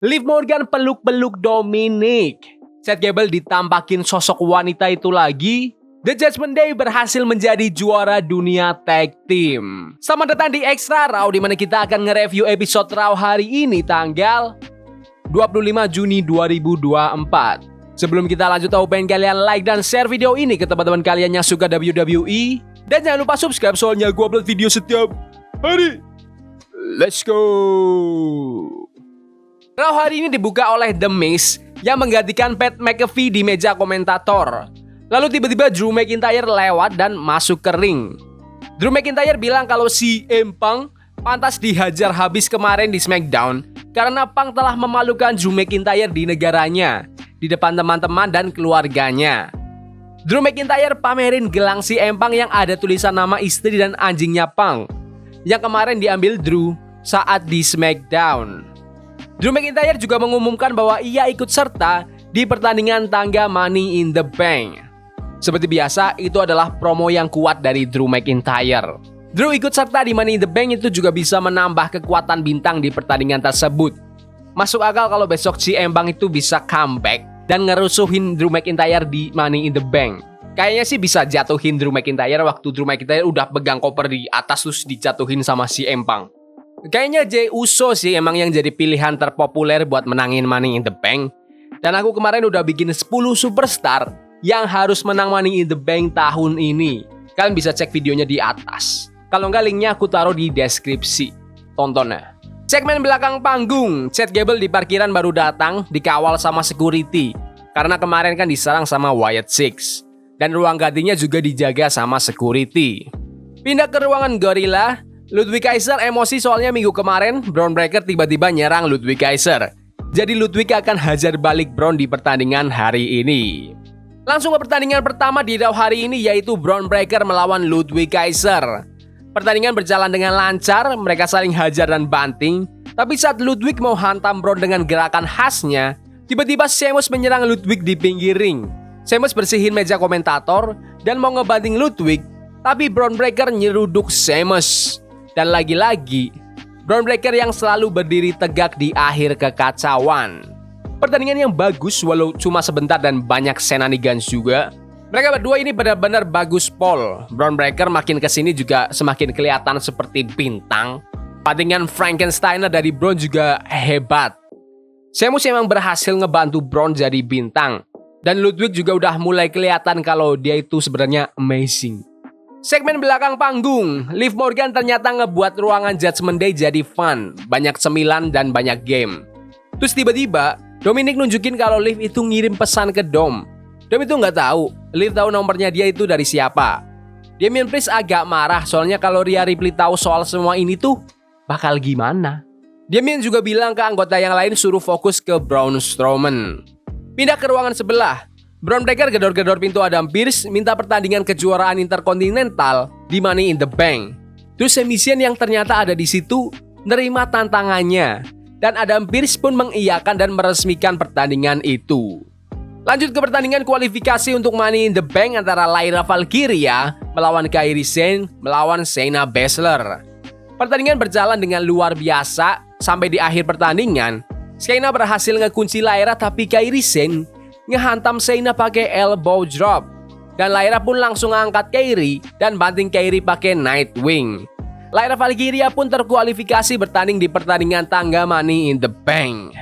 Liv Morgan peluk-peluk Dominic. Chad Gable ditampakin sosok wanita itu lagi. The Judgment Day berhasil menjadi juara dunia tag team. Selamat datang di Extra Raw, di mana kita akan nge-review episode Raw hari ini tanggal 25 Juni 2024. Sebelum kita lanjut, aku pengen kalian like dan share video ini ke teman-teman kalian yang suka WWE. Dan jangan lupa subscribe, soalnya gue upload video setiap hari. Let's go. Raw hari ini dibuka oleh The Miz yang menggantikan Pat McAfee di meja komentator. Lalu tiba-tiba Drew McIntyre lewat dan masuk ke ring. Drew McIntyre bilang kalau CM Punk pantas dihajar habis kemarin di SmackDown karena Punk telah memalukan Drew McIntyre di negaranya, di depan teman-teman dan keluarganya. Drew McIntyre pamerin gelang CM Punk yang ada tulisan nama istri dan anjingnya Punk, yang kemarin diambil Drew saat di SmackDown. Drew McIntyre juga mengumumkan bahwa ia ikut serta di pertandingan tangga Money in the Bank. Seperti biasa, itu adalah promo yang kuat dari Drew McIntyre. Drew ikut serta di Money in the Bank itu juga bisa menambah kekuatan bintang di pertandingan tersebut. Masuk akal kalau besok CM Punk itu bisa comeback dan ngerusuhin Drew McIntyre di Money in the Bank. Kayaknya sih bisa jatuhin Drew McIntyre waktu Drew McIntyre udah pegang koper di atas terus dijatuhin sama CM Punk. Kayaknya Jey Uso sih emang yang jadi pilihan terpopuler buat menangin Money in the Bank. Dan aku kemarin udah bikin 10 superstar yang harus menang Money in the Bank tahun ini. Kalian bisa cek videonya di atas. Kalau nggak, linknya aku taruh di deskripsi. Tonton ya. Segmen belakang panggung, Chad Gable di parkiran baru datang, dikawal sama security. Karena kemarin kan diserang sama Wyatt Six. Dan ruang gantinya juga dijaga sama security. Pindah ke ruangan Gorilla, Ludwig Kaiser emosi soalnya minggu kemarin Bron Breakker tiba-tiba nyerang Ludwig Kaiser. Jadi Ludwig akan hajar balik Bron di pertandingan hari ini. Langsung ke pertandingan pertama di Raw hari ini, yaitu Bron Breakker melawan Ludwig Kaiser. Pertandingan berjalan dengan lancar, mereka saling hajar dan banting. Tapi saat Ludwig mau hantam Bron dengan gerakan khasnya, tiba-tiba Sheamus menyerang Ludwig di pinggir ring. Sheamus bersihin meja komentator dan mau ngebanting Ludwig, tapi Bron Breakker nyeruduk Sheamus. Dan lagi-lagi, Bron Breakker yang selalu berdiri tegak di akhir kekacauan. Pertandingan yang bagus walau cuma sebentar dan banyak shenanigans juga. Mereka berdua ini benar-benar bagus pol. Bron Breakker makin kesini juga semakin kelihatan seperti bintang. Pertandingan Frankensteiner dari Bron juga hebat. Sheamus emang berhasil ngebantu Bron jadi bintang. Dan Ludwig juga udah mulai kelihatan kalau dia itu sebenarnya amazing. Segmen belakang panggung, Liv Morgan ternyata ngebuat ruangan Judgment Day jadi fun. Banyak cemilan dan banyak game. Terus tiba-tiba Dominic nunjukin kalau Liv itu ngirim pesan ke Dom. Dom itu nggak tahu, Liv tahu nomornya dia itu dari siapa. Damian Priest agak marah soalnya kalau Rhea Ripley tahu soal semua ini tuh bakal gimana. Damian juga bilang ke anggota yang lain suruh fokus ke Braun Strowman. Pindah ke ruangan sebelah, Bron Breakker gedor-gedor pintu Adam Pearce minta pertandingan kejuaraan Intercontinental di Money in the Bank. Terus Sami Zayn yang ternyata ada di situ nerima tantangannya. Dan Adam Pearce pun mengiyakan dan meresmikan pertandingan itu. Lanjut ke pertandingan kualifikasi untuk Money in the Bank antara Lyra Valkyria melawan Kairi Sane melawan Shayna Baszler. Pertandingan berjalan dengan luar biasa sampai di akhir pertandingan. Shayna berhasil ngekunci Lyra tapi Kairi Sane ngehantam Shayna pakai elbow drop. Dan Lyra pun langsung ngangkat Kairi dan banting Kairi pakai Nightwing. Lyra Valkyria pun terkualifikasi bertanding di pertandingan tangga Money in the Bank.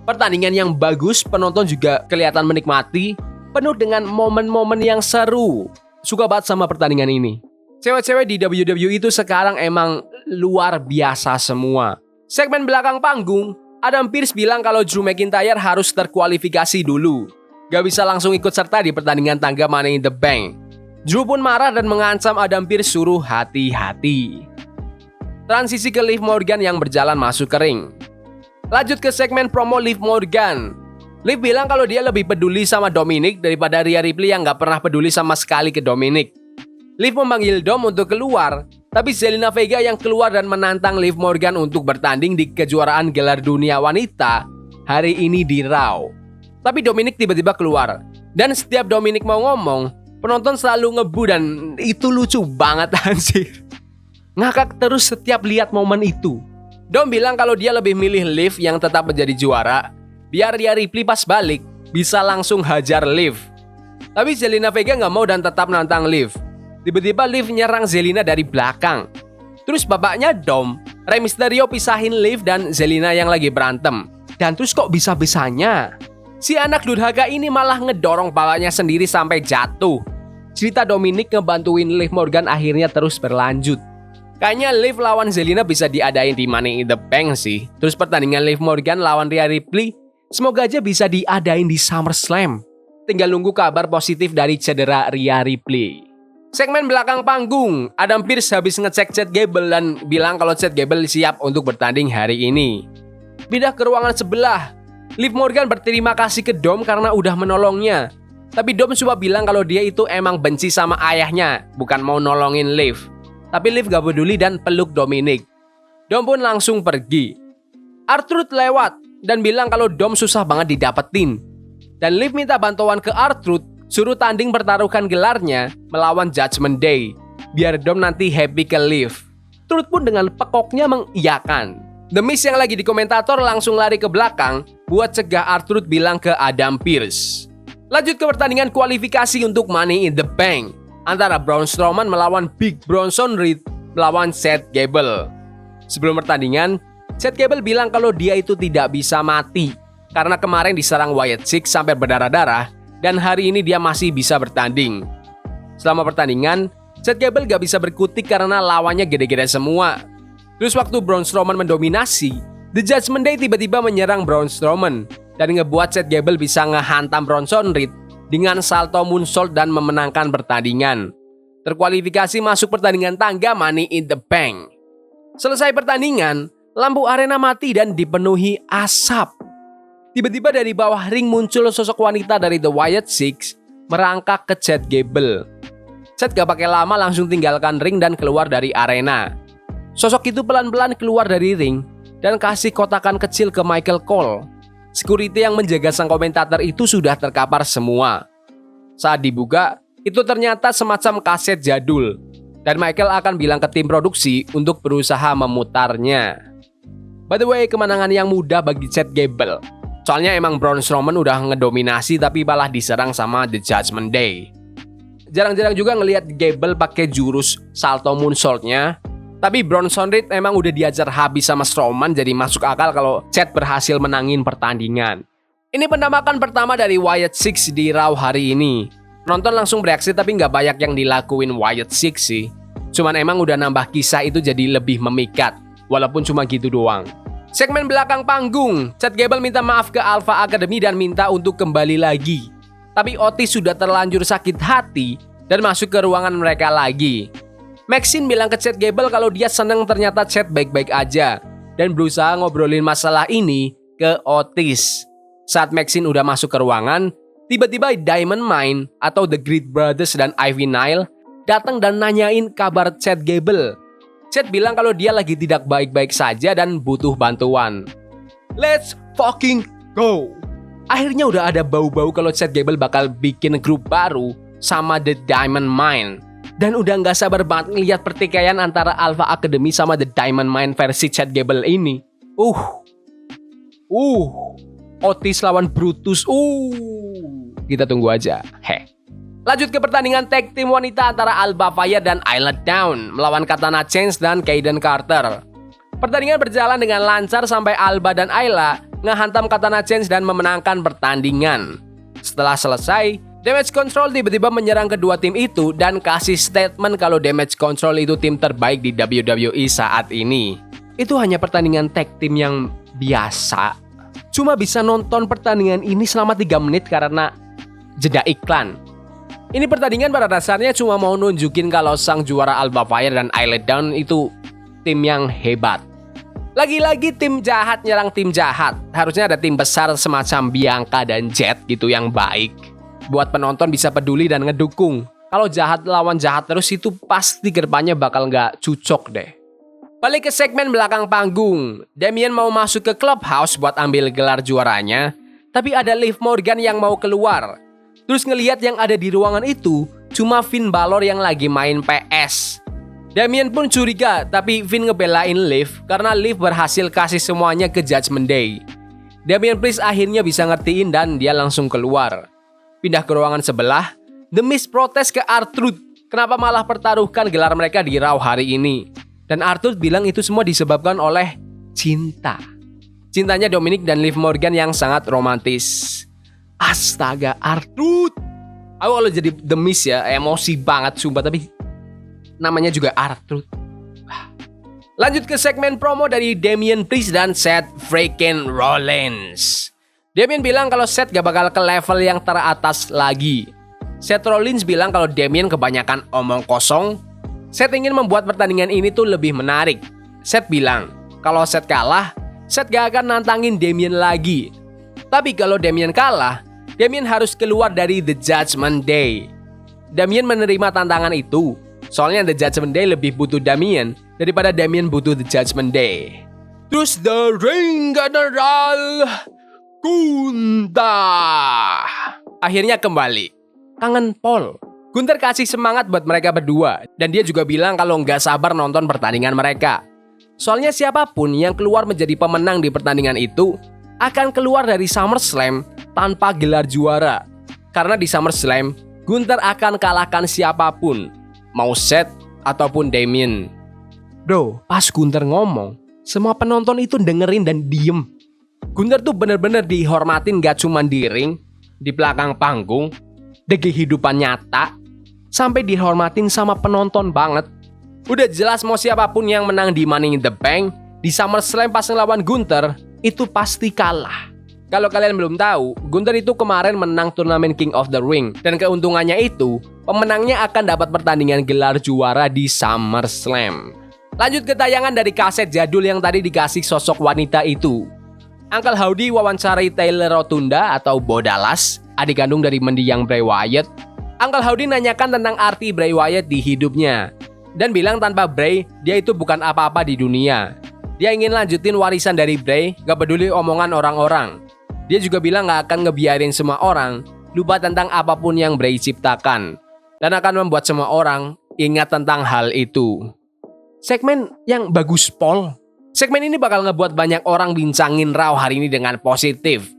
Pertandingan yang bagus, penonton juga kelihatan menikmati, penuh dengan momen-momen yang seru. Suka banget sama pertandingan ini. Cewek-cewek di WWE itu sekarang emang luar biasa semua. Segmen belakang panggung, Adam Pearce bilang kalau Drew McIntyre harus terkualifikasi dulu. Gak bisa langsung ikut serta di pertandingan tangga Money in the Bank. Drew pun marah dan mengancam Adam Pearce suruh hati-hati. Transisi ke Liv Morgan yang berjalan masuk ke ring. Lanjut ke segmen promo Liv Morgan. Liv bilang kalau dia lebih peduli sama Dominic daripada Rhea Ripley yang gak pernah peduli sama sekali ke Dominic. Liv memanggil Dom untuk keluar, tapi Zelina Vega yang keluar dan menantang Liv Morgan untuk bertanding di kejuaraan gelar dunia wanita hari ini di Raw. Tapi Dominic tiba-tiba keluar. Dan setiap Dominic mau ngomong, penonton selalu ngebu dan itu lucu banget anjir. Ngakak terus setiap lihat momen itu. Dom bilang kalau dia lebih milih Liv yang tetap menjadi juara, biar Rhea Ripley pas balik bisa langsung hajar Liv. Tapi Zelina Vega nggak mau dan tetap nantang Liv. Tiba-tiba Liv nyerang Zelina dari belakang. Terus babaknya Dom, Rey Mysterio pisahin Liv dan Zelina yang lagi berantem. Dan terus kok bisa-bisanya si anak durhaka ini malah ngedorong bapaknya sendiri sampai jatuh. Cerita Dominic ngebantuin Liv Morgan akhirnya terus berlanjut. Kayaknya Liv lawan Zelina bisa diadain di Money in the Bank sih. Terus pertandingan Liv Morgan lawan Rhea Ripley semoga aja bisa diadain di SummerSlam. Tinggal nunggu kabar positif dari cedera Rhea Ripley. Segmen belakang panggung, Adam Pearce habis ngecek Chad Gable dan bilang kalau Chad Gable siap untuk bertanding hari ini. Pindah ke ruangan sebelah, Liv Morgan berterima kasih ke Dom karena udah menolongnya. Tapi Dom cuma bilang kalau dia itu emang benci sama ayahnya, bukan mau nolongin Liv. Tapi Liv gak peduli dan peluk Dominic. Dom pun langsung pergi. R-Truth lewat dan bilang kalau Dom susah banget didapetin. Dan Liv minta bantuan ke R-Truth, suruh tanding pertaruhkan gelarnya melawan Judgment Day. Biar Dom nanti happy ke Liv. Truth pun dengan pekoknya mengiyakan. The Miz yang lagi di komentator langsung lari ke belakang buat cegah R-Truth bilang ke Adam Pearce. Lanjut ke pertandingan kualifikasi untuk Money in the Bank antara Braun Strowman melawan Big Bronson Reed melawan Chad Gable. Sebelum pertandingan, Chad Gable bilang kalau dia itu tidak bisa mati karena kemarin diserang Wyatt Six sampai berdarah-darah dan hari ini dia masih bisa bertanding. Selama pertandingan, Chad Gable gak bisa berkutik karena lawannya gede-gede semua. Terus waktu Braun Strowman mendominasi, The Judgment Day tiba-tiba menyerang Braun Strowman dan ngebuat Chad Gable bisa ngehantam Bronson Reed dengan salto moonsault dan memenangkan pertandingan. Terkualifikasi masuk pertandingan tangga Money in the Bank. Selesai pertandingan, lampu arena mati dan dipenuhi asap. Tiba-tiba dari bawah ring muncul sosok wanita dari The Wyatt Six merangkak ke Chad Gable. Chad gak pakai lama langsung tinggalkan ring dan keluar dari arena. Sosok itu pelan-pelan keluar dari ring dan kasih kotakan kecil ke Michael Cole. Security yang menjaga sang komentator itu sudah terkapar semua. Saat dibuka, itu ternyata semacam kaset jadul. Dan Michael akan bilang ke tim produksi untuk berusaha memutarnya. By the way, kemenangan yang mudah bagi Chad Gable. Soalnya emang Braun Strowman udah ngedominasi tapi malah diserang sama The Judgment Day. Jarang-jarang juga ngelihat Gable pakai jurus salto moonsault-nya. Tapi Bronson Reed emang udah diajar habis sama Strowman, jadi masuk akal kalau Chad berhasil menangin pertandingan. Ini penampakan pertama dari Wyatt Six di Raw hari ini. Penonton langsung bereaksi tapi nggak banyak yang dilakuin Wyatt Six sih. Cuman emang udah nambah kisah itu jadi lebih memikat, walaupun cuma gitu doang. Segmen belakang panggung, Chad Gable minta maaf ke Alpha Academy dan minta untuk kembali lagi. Tapi Otis sudah terlanjur sakit hati dan masuk ke ruangan mereka lagi. Maxine bilang ke Chad Gable kalau dia seneng ternyata Chad baik-baik aja dan berusaha ngobrolin masalah ini ke Otis. Saat Maxine udah masuk ke ruangan, tiba-tiba Diamond Mine atau The Great Brothers dan Ivy Nile datang dan nanyain kabar Chad Gable. Chad bilang kalau dia lagi tidak baik-baik saja dan butuh bantuan. Let's fucking go! Akhirnya udah ada bau-bau kalau Chad Gable bakal bikin grup baru sama The Diamond Mine. Dan udah gak sabar banget ngeliat pertikaian antara Alpha Academy sama The Diamond Mine versi Chad Gable ini. Otis lawan Brutus. Kita tunggu aja. Lanjut ke pertandingan tag team wanita antara Alba Fire dan Isla Dawn melawan Katana Chance dan Kayden Carter. Pertandingan berjalan dengan lancar sampai Alba dan Isla ngehantam Katana Chance dan memenangkan pertandingan. Setelah selesai, Damage Control tiba-tiba menyerang kedua tim itu dan kasih statement kalau Damage Control itu tim terbaik di WWE saat ini. Itu hanya pertandingan tag team yang biasa. Cuma bisa nonton pertandingan ini selama 3 menit karena jeda iklan. Ini pertandingan pada dasarnya cuma mau nunjukin kalau sang juara Alba Fire dan Isla Dawn itu tim yang hebat. Lagi-lagi tim jahat nyerang tim jahat. Harusnya ada tim besar semacam Bianca dan Jet gitu yang baik. Buat penonton bisa peduli dan ngedukung. Kalau jahat lawan jahat terus itu pasti kedepannya bakal nggak cocok deh. Balik ke segmen belakang panggung. Damian mau masuk ke clubhouse buat ambil gelar juaranya. Tapi ada Liv Morgan yang mau keluar. Terus ngelihat yang ada di ruangan itu cuma Finn Balor yang lagi main PS. Damian pun curiga, tapi Finn ngebelain Liv karena Liv berhasil kasih semuanya ke Judgment Day. Damian Priest akhirnya bisa ngertiin dan dia langsung keluar. Pindah ke ruangan sebelah, The Miz protes ke R-Truth kenapa malah pertaruhkan gelar mereka di Raw hari ini. Dan R-Truth bilang itu semua disebabkan oleh cinta. Cintanya Dominic dan Liv Morgan yang sangat romantis. Astaga, R-Truth. Aku kalau jadi The Miz ya, emosi banget sumpah, tapi namanya juga R-Truth. Lanjut ke segmen promo dari Damian Priest dan Seth freaking Rollins. Damian bilang kalau Seth gak bakal ke level yang teratas lagi. Seth Rollins bilang kalau Damian kebanyakan omong kosong. Seth ingin membuat pertandingan ini tuh lebih menarik. Seth bilang kalau Seth kalah, Seth gak akan nantangin Damian lagi. Tapi kalau Damian kalah, Damian harus keluar dari The Judgment Day. Damian menerima tantangan itu. Soalnya The Judgment Day lebih butuh Damian daripada Damian butuh The Judgment Day. Terus The Ring General Gunther akhirnya kembali. Kangen Paul. Gunther kasih semangat buat mereka berdua. Dan dia juga bilang kalau nggak sabar nonton pertandingan mereka. Soalnya siapapun yang keluar menjadi pemenang di pertandingan itu akan keluar dari SummerSlam tanpa gelar juara. Karena di SummerSlam, Gunther akan kalahkan siapapun. Mau Seth ataupun Damian. Bro, pas Gunther ngomong, semua penonton itu dengerin dan diem. Gunther tuh bener-bener dihormatin gak cuma di ring, di belakang panggung, di kehidupan nyata, sampai dihormatin sama penonton banget. Udah jelas mau siapapun yang menang di Money in the Bank, di SummerSlam pas ngelawan Gunther, itu pasti kalah. Kalau kalian belum tahu, Gunther itu kemarin menang turnamen King of the Ring. Dan keuntungannya itu, pemenangnya akan dapat pertandingan gelar juara di SummerSlam. Lanjut ke tayangan dari kaset jadul yang tadi dikasih sosok wanita itu. Uncle Howdy wawancarai Taylor Rotunda atau Bo Dallas, adik kandung dari mendiang Bray Wyatt. Uncle Howdy nanyakan tentang arti Bray Wyatt di hidupnya. Dan bilang tanpa Bray, dia itu bukan apa-apa di dunia. Dia ingin lanjutin warisan dari Bray, gak peduli omongan orang-orang. Dia juga bilang gak akan ngebiarin semua orang lupa tentang apapun yang Bray ciptakan. Dan akan membuat semua orang ingat tentang hal itu. Segmen yang bagus, Paul. Segmen ini bakal ngebuat banyak orang bincangin Raw hari ini dengan positif.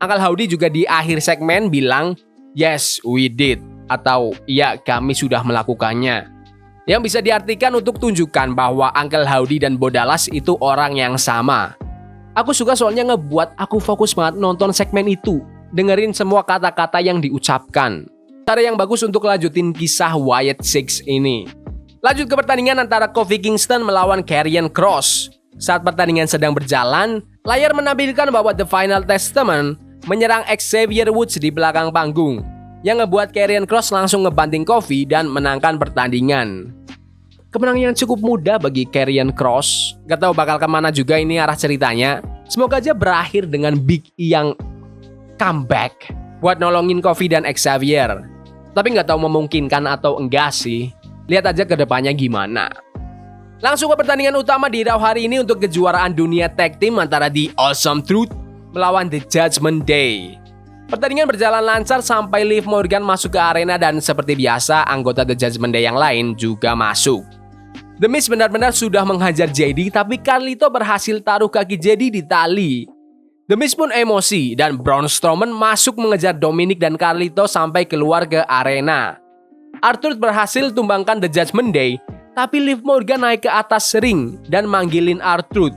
Uncle Howdy juga di akhir segmen bilang, "Yes, we did." Atau, "Ya, kami sudah melakukannya." Yang bisa diartikan untuk tunjukkan bahwa Uncle Howdy dan Bo Dallas itu orang yang sama. Aku suka soalnya ngebuat aku fokus banget nonton segmen itu. Dengerin semua kata-kata yang diucapkan. Cara yang bagus untuk lanjutin kisah Wyatt Six ini. Lanjut ke pertandingan antara Kofi Kingston melawan Karrion Kross. Saat pertandingan sedang berjalan, layar menampilkan bahwa The Final Testament menyerang Xavier Woods di belakang panggung. Yang ngebuat Karrion Kross langsung ngebanting Kofi dan menangkan pertandingan. Kemenangan yang cukup mudah bagi Karrion Kross. Gak tahu bakal kemana juga ini arah ceritanya. Semoga aja berakhir dengan Big E yang comeback buat nolongin Kofi dan Xavier. Tapi gak tahu memungkinkan atau enggak sih. Lihat aja ke depannya gimana. Langsung ke pertandingan utama di Raw hari ini untuk kejuaraan dunia tag team antara The Awesome Truth melawan The Judgment Day. Pertandingan berjalan lancar sampai Liv Morgan masuk ke arena dan seperti biasa anggota The Judgment Day yang lain juga masuk. The Miz benar-benar sudah menghajar JD, tapi Carlito berhasil taruh kaki JD di tali. The Miz pun emosi dan Braun Strowman masuk mengejar Dominic dan Carlito sampai keluar ke arena. R-Truth berhasil tumbangkan The Judgment Day, tapi Liv Morgan naik ke atas ring dan manggilin R-Truth.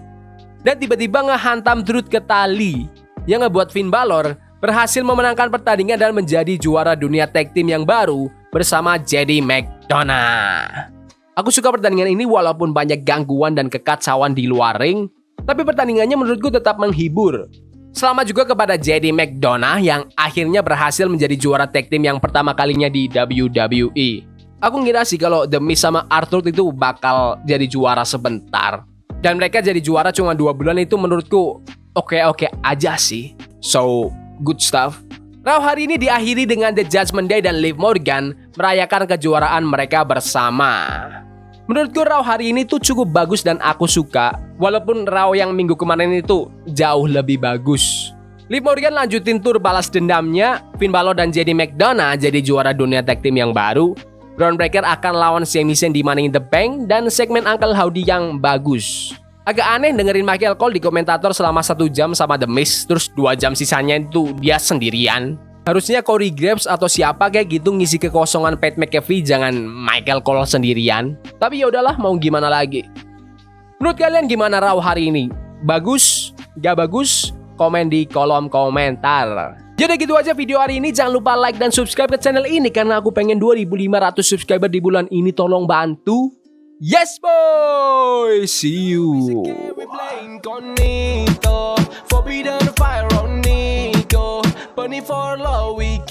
Dan tiba-tiba ngehantam Truth ke tali, yang ngebuat Finn Balor berhasil memenangkan pertandingan dan menjadi juara dunia tag team yang baru bersama JD McDonagh. Aku suka pertandingan ini walaupun banyak gangguan dan kekacauan di luar ring, tapi pertandingannya menurutku tetap menghibur. Selamat juga kepada JD McDonagh yang akhirnya berhasil menjadi juara tag team yang pertama kalinya di WWE. Aku ngira sih kalau The Miz sama R-Truth itu bakal jadi juara sebentar. Dan mereka jadi juara cuma 2 bulan itu menurutku oke-oke aja sih. So, good stuff. Raw hari ini diakhiri dengan The Judgment Day dan Liv Morgan merayakan kejuaraan mereka bersama. Menurutku Raw hari ini tuh cukup bagus dan aku suka. Walaupun Raw yang minggu kemarin itu jauh lebih bagus. Liv Morgan lanjutin tur balas dendamnya. Finn Balor dan JD McDonagh jadi juara dunia tag team yang baru. Bron Breakker akan lawan Sami Zayn di Money in the Bank dan segmen Uncle Howdy yang bagus. Agak aneh dengerin Michael Cole di komentator selama 1 jam sama The Miz, terus 2 jam sisanya itu dia sendirian. Harusnya Corey Graves atau siapa kayak gitu ngisi kekosongan Pat McAfee, jangan Michael Cole sendirian. Tapi ya udahlah, mau gimana lagi. Menurut kalian gimana Raw hari ini? Bagus? Gak bagus? Komen di kolom komentar. Jadi gitu aja video hari ini. Jangan lupa like dan subscribe ke channel ini karena aku pengen 2.500 subscriber di bulan ini. Tolong bantu. Yes boy, see you. Forbidden fire on Nico, burning for love we